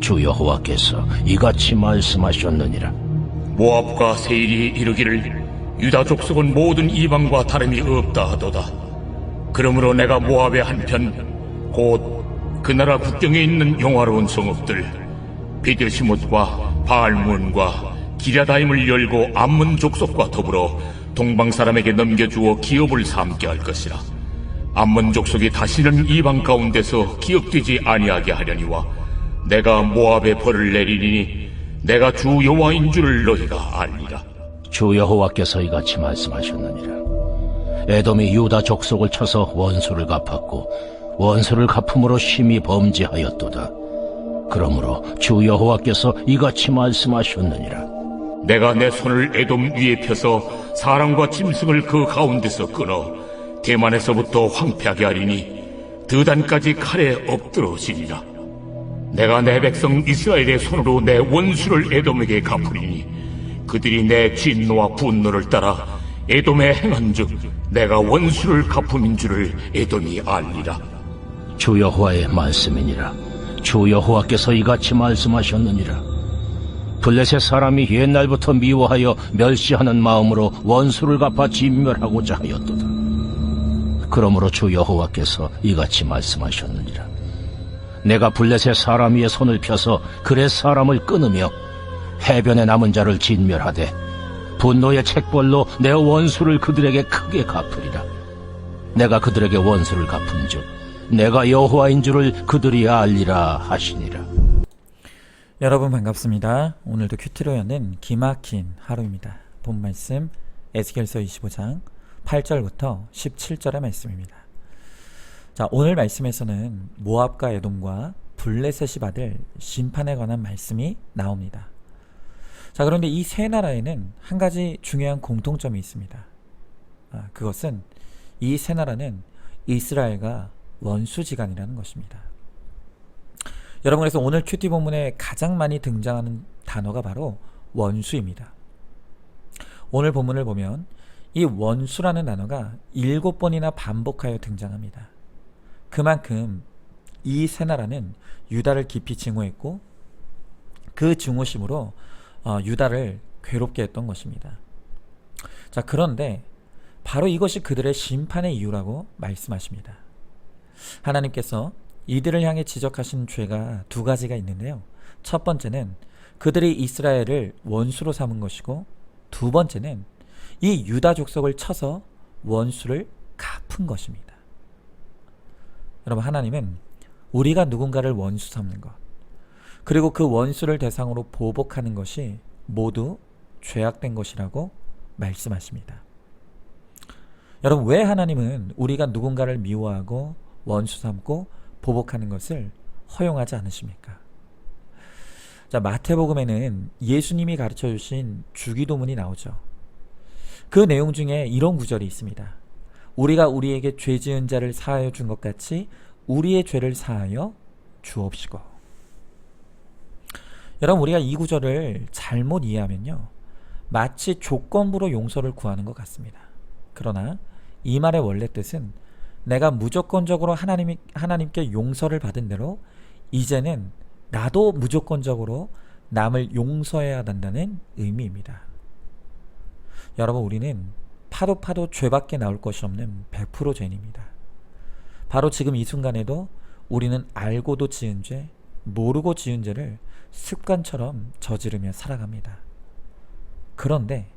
주 여호와께서 이같이 말씀하셨느니라. 모압과 세일이 이르기를 유다 족속은 모든 이방과 다름이 없다 하도다. 그러므로 내가 모압의 한편 곧 그 나라 국경에 있는 영화로운 성읍들 베드시못과 바알문과 기랴다임을 열고 암몬 족속과 더불어 동방 사람에게 넘겨주어 기업을 삼게 할 것이라. 암몬 족속이 다시는 이방 가운데서 기업되지 아니하게 하려니와 내가 모압에 벌을 내리니 내가 주 여호와인 줄을 너희가 알리라. 주 여호와께서 이같이 말씀하셨느니라. 에돔이 유다 족속을 쳐서 원수를 갚았고 원수를 갚음으로 심히 범죄하였도다. 그러므로 주 여호와께서 이같이 말씀하셨느니라. 내가 내 손을 에돔 위에 펴서 사람과 짐승을 그 가운데서 끊어 대만에서부터 황폐하게 하리니 드단까지 칼에 엎드러지리라. 내가 내 백성 이스라엘의 손으로 내 원수를 에돔에게 갚으리니 그들이 내 진노와 분노를 따라 에돔에 행한즉 내가 원수를 갚음인 줄을 에돔이 알리라. 주 여호와의 말씀이니라. 주 여호와께서 이같이 말씀하셨느니라. 블레셋 사람이 옛날부터 미워하여 멸시하는 마음으로 원수를 갚아 진멸하고자 하였도다. 그러므로 주 여호와께서 이같이 말씀하셨느니라. 내가 블레셋 사람 위에 손을 펴서 그렛 사람을 끊으며 해변에 남은 자를 진멸하되 분노의 책벌로 내 원수를 그들에게 크게 갚으리라. 내가 그들에게 원수를 갚은즉 내가 여호와인 줄을 그들이 알리라 하시니라. 여러분 반갑습니다. 오늘도 큐티로 여는 기막힌 하루입니다. 본 말씀 에스겔서 25장 8절부터 17절의 말씀입니다. 자, 오늘 말씀에서는 모압과 에돔과 블레셋이 받을 심판에 관한 말씀이 나옵니다. 자, 그런데 이 세 나라에는 한 가지 중요한 공통점이 있습니다. 그것은 이 세 나라는 이스라엘과 원수지간이라는 것입니다. 여러분, 그래서 오늘 큐티 본문에 가장 많이 등장하는 단어가 바로 원수입니다. 오늘 본문을 보면 이 원수라는 단어가 7번이나 반복하여 등장합니다. 그만큼 이 세 나라는 유다를 깊이 증오했고 그 증오심으로 유다를 괴롭게 했던 것입니다. 자, 그런데 바로 이것이 그들의 심판의 이유라고 말씀하십니다. 하나님께서 이들을 향해 지적하신 죄가 두 가지가 있는데요. 첫 번째는 그들이 이스라엘을 원수로 삼은 것이고, 두 번째는 이 유다 족속을 쳐서 원수를 갚은 것입니다. 여러분, 하나님은 우리가 누군가를 원수 삼는 것, 그리고 그 원수를 대상으로 보복하는 것이 모두 죄악된 것이라고 말씀하십니다. 여러분, 왜 하나님은 우리가 누군가를 미워하고 원수 삼고 보복하는 것을 허용하지 않으십니까? 자, 마태복음에는 예수님이 가르쳐 주신 주기도문이 나오죠. 그 내용 중에 이런 구절이 있습니다. 우리가 우리에게 죄 지은 자를 사하여 준 것 같이 우리의 죄를 사하여 주옵시고. 여러분, 우리가 이 구절을 잘못 이해하면요, 마치 조건부로 용서를 구하는 것 같습니다. 그러나 이 말의 원래 뜻은 내가 무조건적으로 하나님께 용서를 받은 대로 이제는 나도 무조건적으로 남을 용서해야 한다는 의미입니다. 여러분, 우리는 파도 죄밖에 나올 것이 없는 100% 죄인입니다. 바로 지금 이 순간에도 우리는 알고도 지은 죄, 모르고 지은 죄를 습관처럼 저지르며 살아갑니다. 그런데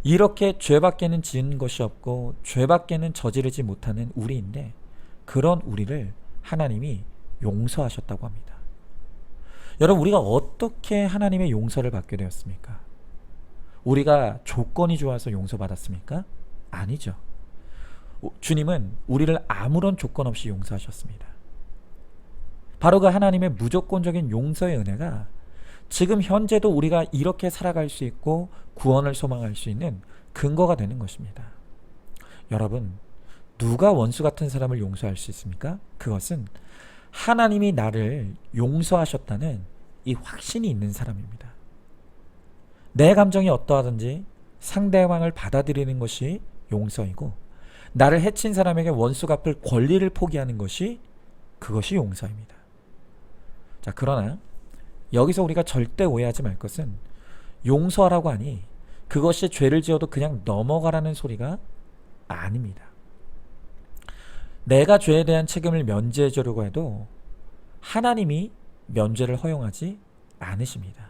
이렇게 죄밖에는 지은 것이 없고 죄밖에는 저지르지 못하는 우리인데, 그런 우리를 하나님이 용서하셨다고 합니다. 여러분, 우리가 어떻게 하나님의 용서를 받게 되었습니까? 우리가 조건이 좋아서 용서받았습니까? 아니죠. 주님은 우리를 아무런 조건 없이 용서하셨습니다. 바로 그 하나님의 무조건적인 용서의 은혜가 지금 현재도 우리가 이렇게 살아갈 수 있고 구원을 소망할 수 있는 근거가 되는 것입니다. 여러분, 누가 원수 같은 사람을 용서할 수 있습니까? 그것은 하나님이 나를 용서하셨다는 이 확신이 있는 사람입니다. 내 감정이 어떠하든지 상대방을 받아들이는 것이 용서이고, 나를 해친 사람에게 원수 갚을 권리를 포기하는 것이, 그것이 용서입니다. 자, 그러나 여기서 우리가 절대 오해하지 말 것은 용서하라고 하니 그것이 죄를 지어도 그냥 넘어가라는 소리가 아닙니다. 내가 죄에 대한 책임을 면제해 주려고 해도 하나님이 면죄를 허용하지 않으십니다.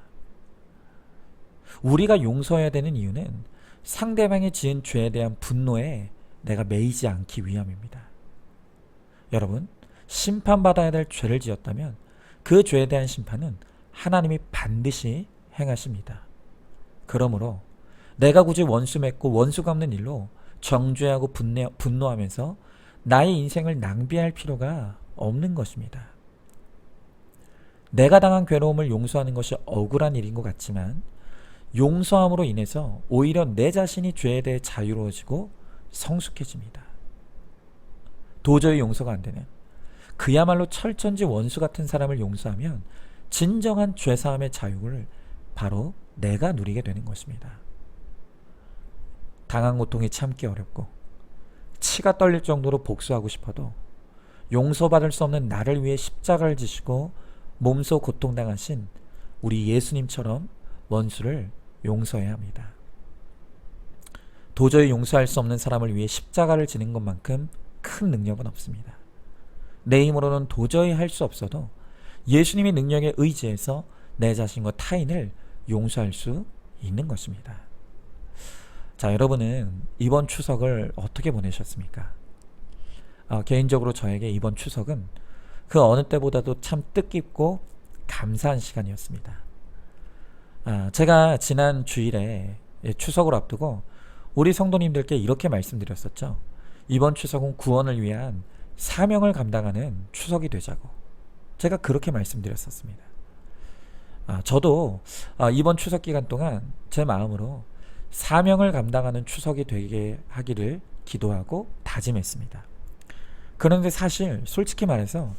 우리가 용서해야 되는 이유는 상대방이 지은 죄에 대한 분노에 내가 매이지 않기 위함입니다. 여러분, 심판받아야 될 죄를 지었다면 그 죄에 대한 심판은 하나님이 반드시 행하십니다. 그러므로 내가 굳이 원수 맺고 원수 갚는 일로 정죄하고 분노하면서 나의 인생을 낭비할 필요가 없는 것입니다. 내가 당한 괴로움을 용서하는 것이 억울한 일인 것 같지만 용서함으로 인해서 오히려 내 자신이 죄에 대해 자유로워지고 성숙해집니다. 도저히 용서가 안 되는 그야말로 철천지 원수 같은 사람을 용서하면 진정한 죄사함의 자유를 바로 내가 누리게 되는 것입니다. 당한 고통이 참기 어렵고 치가 떨릴 정도로 복수하고 싶어도 용서받을 수 없는 나를 위해 십자가를 지시고 몸소 고통당하신 우리 예수님처럼 원수를 용서해야 합니다. 도저히 용서할 수 없는 사람을 위해 십자가를 지는 것만큼 큰 능력은 없습니다. 내 힘으로는 도저히 할 수 없어도 예수님의 능력에 의지해서 내 자신과 타인을 용서할 수 있는 것입니다. 자, 여러분은 이번 추석을 어떻게 보내셨습니까? 개인적으로 저에게 이번 추석은 그 어느 때보다도 참 뜻깊고 감사한 시간이었습니다. 제가 지난 주일에 추석을 앞두고 우리 성도님들께 이렇게 말씀드렸었죠. 이번 추석은 구원을 위한 사명을 감당하는 추석이 되자고 제가 그렇게 말씀드렸었습니다. 저도 이번 추석 기간 동안 제 마음으로 사명을 감당하는 추석이 되게 하기를 기도하고 다짐했습니다. 그런데 사실 솔직히 말해서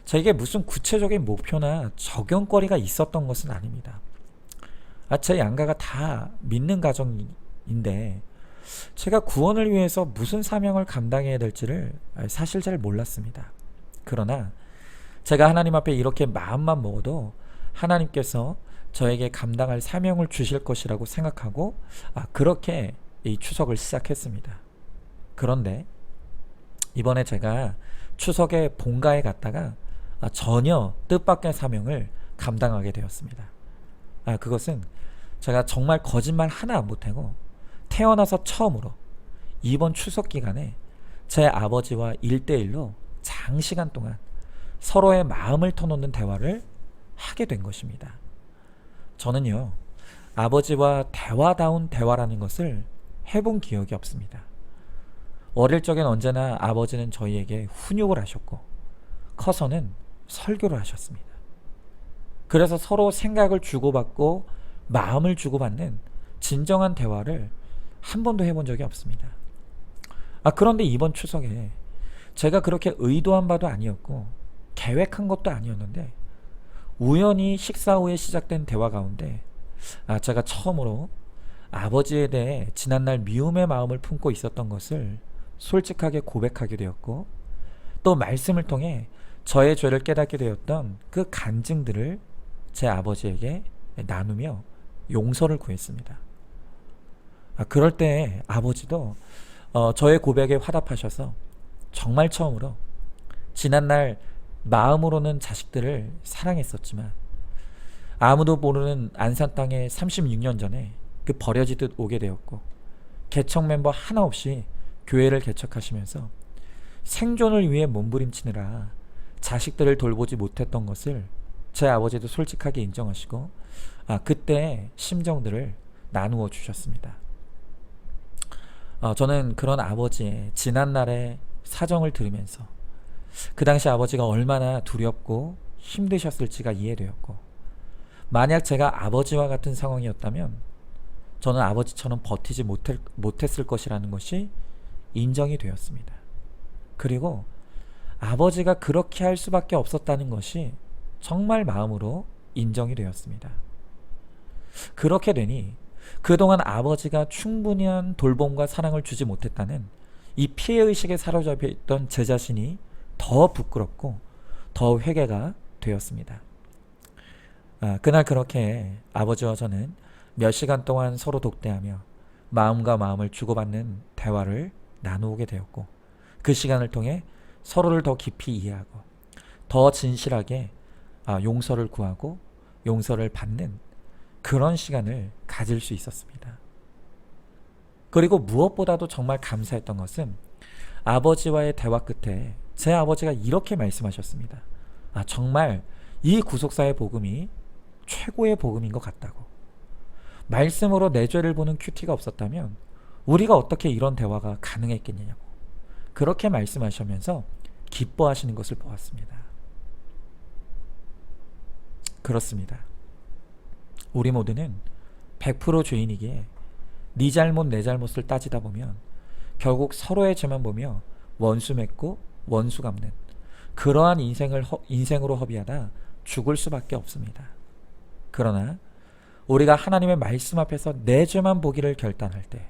저에게 무슨 구체적인 목표나 적용거리가 있었던 것은 아닙니다. 제 양가가 다 믿는 가정인데 제가 구원을 위해서 무슨 사명을 감당해야 될지를 사실 잘 몰랐습니다. 그러나 제가 하나님 앞에 이렇게 마음만 먹어도 하나님께서 저에게 감당할 사명을 주실 것이라고 생각하고 그렇게 이 추석을 시작했습니다. 그런데 이번에 제가 추석에 본가에 갔다가 전혀 뜻밖의 사명을 감당하게 되었습니다. 그것은 제가 정말 거짓말 하나 안 보태고 태어나서 처음으로 이번 추석 기간에 제 아버지와 1대1로 장시간 동안 서로의 마음을 터놓는 대화를 하게 된 것입니다. 저는요, 아버지와 대화다운 대화라는 것을 해본 기억이 없습니다. 어릴 적엔 언제나 아버지는 저희에게 훈육을 하셨고 커서는 설교를 하셨습니다. 그래서 서로 생각을 주고받고 마음을 주고받는 진정한 대화를 한 번도 해본 적이 없습니다. 그런데 이번 추석에 제가 그렇게 의도한 바도 아니었고 계획한 것도 아니었는데 우연히 식사 후에 시작된 대화 가운데 제가 처음으로 아버지에 대해 지난날 미움의 마음을 품고 있었던 것을 솔직하게 고백하게 되었고 또 말씀을 통해 저의 죄를 깨닫게 되었던 그 간증들을 제 아버지에게 나누며 용서를 구했습니다. 그럴 때 아버지도 저의 고백에 화답하셔서 정말 처음으로 지난날 마음으로는 자식들을 사랑했었지만 아무도 모르는 안산 땅에 36년 전에 그 버려지듯 오게 되었고 개척 멤버 하나 없이 교회를 개척하시면서 생존을 위해 몸부림치느라 자식들을 돌보지 못했던 것을 제 아버지도 솔직하게 인정하시고 그때 심정들을 나누어 주셨습니다. 저는 그런 아버지의 지난날의 사정을 들으면서 그 당시 아버지가 얼마나 두렵고 힘드셨을지가 이해되었고 만약 제가 아버지와 같은 상황이었다면 저는 아버지처럼 버티지 못했을 것이라는 것이 인정이 되었습니다. 그리고 아버지가 그렇게 할 수밖에 없었다는 것이 정말 마음으로 인정이 되었습니다. 그렇게 되니 그동안 아버지가 충분한 돌봄과 사랑을 주지 못했다는 이 피해의식에 사로잡혀 있던 제 자신이 더 부끄럽고 더 회개가 되었습니다. 그날 그렇게 아버지와 저는 몇 시간 동안 서로 독대하며 마음과 마음을 주고받는 대화를 나누게 되었고, 그 시간을 통해 서로를 더 깊이 이해하고 더 진실하게 용서를 구하고 용서를 받는 그런 시간을 가질 수 있었습니다. 그리고 무엇보다도 정말 감사했던 것은 아버지와의 대화 끝에 제 아버지가 이렇게 말씀하셨습니다. 정말 이 구속사의 복음이 최고의 복음인 것 같다고. 말씀으로 내 죄를 보는 큐티가 없었다면 우리가 어떻게 이런 대화가 가능했겠느냐고. 그렇게 말씀하시면서 기뻐하시는 것을 보았습니다. 그렇습니다. 우리 모두는 100% 죄인이기에 네 잘못 내 잘못을 따지다 보면 결국 서로의 죄만 보며 원수 맺고 원수 갚는 그러한 인생으로 허비하다 죽을 수밖에 없습니다. 그러나 우리가 하나님의 말씀 앞에서 내 죄만 보기를 결단할 때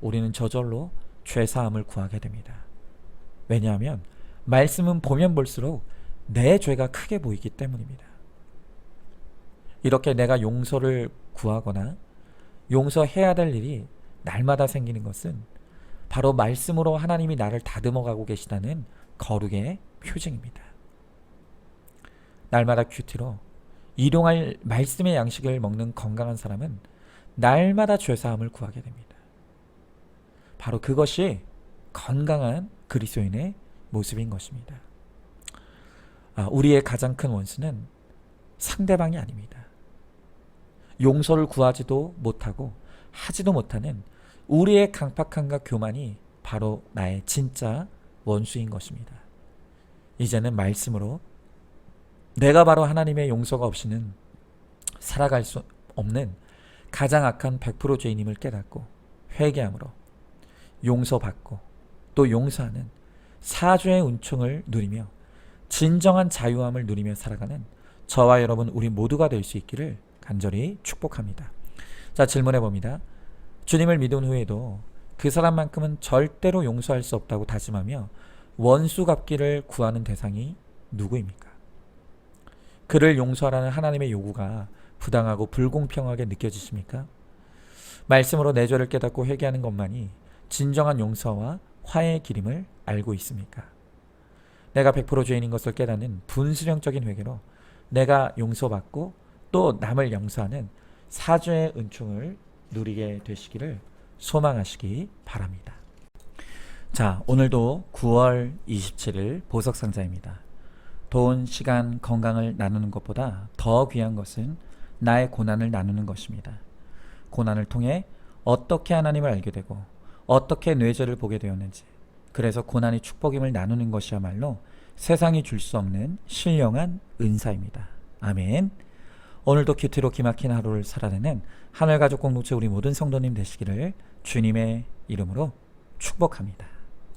우리는 저절로 죄사함을 구하게 됩니다. 왜냐하면 말씀은 보면 볼수록 내 죄가 크게 보이기 때문입니다. 이렇게 내가 용서를 구하거나 용서해야 될 일이 날마다 생기는 것은 바로 말씀으로 하나님이 나를 다듬어가고 계시다는 거룩의 표징입니다. 날마다 큐티로 일용할 말씀의 양식을 먹는 건강한 사람은 날마다 죄사함을 구하게 됩니다. 바로 그것이 건강한 그리스도인의 모습인 것입니다. 우리의 가장 큰 원수는 상대방이 아닙니다. 용서를 구하지도 못하고 하지도 못하는 우리의 강팍함과 교만이 바로 나의 진짜 원수인 것입니다. 이제는 말씀으로 내가 바로 하나님의 용서가 없이는 살아갈 수 없는 가장 악한 100% 죄인임을 깨닫고 회개함으로 용서받고 또 용서하는 사죄의 은총을 누리며 진정한 자유함을 누리며 살아가는 저와 여러분 우리 모두가 될 수 있기를 간절히 축복합니다. 자, 질문해 봅니다. 주님을 믿은 후에도 그 사람만큼은 절대로 용서할 수 없다고 다짐하며 원수 갚기를 구하는 대상이 누구입니까? 그를 용서하라는 하나님의 요구가 부당하고 불공평하게 느껴지십니까? 말씀으로 내 죄를 깨닫고 회개하는 것만이 진정한 용서와 화해의 길임을 알고 있습니까? 내가 100% 죄인인 것을 깨닫는 분수령적인 회개로 내가 용서받고 또 남을 용서하는 사죄의 은총을 누리게 되시기를 소망하시기 바랍니다. 자, 오늘도 9월 27일 보석상자입니다. 돈, 시간, 건강을 나누는 것보다 더 귀한 것은 나의 고난을 나누는 것입니다. 고난을 통해 어떻게 하나님을 알게 되고 어떻게 뇌죄를 보게 되었는지, 그래서 고난이 축복임을 나누는 것이야말로 세상이 줄 수 없는 신령한 은사입니다. 아멘. 오늘도 큐티로 기막힌 하루를 살아내는 하늘가족 공동체 우리 모든 성도님 되시기를 주님의 이름으로 축복합니다.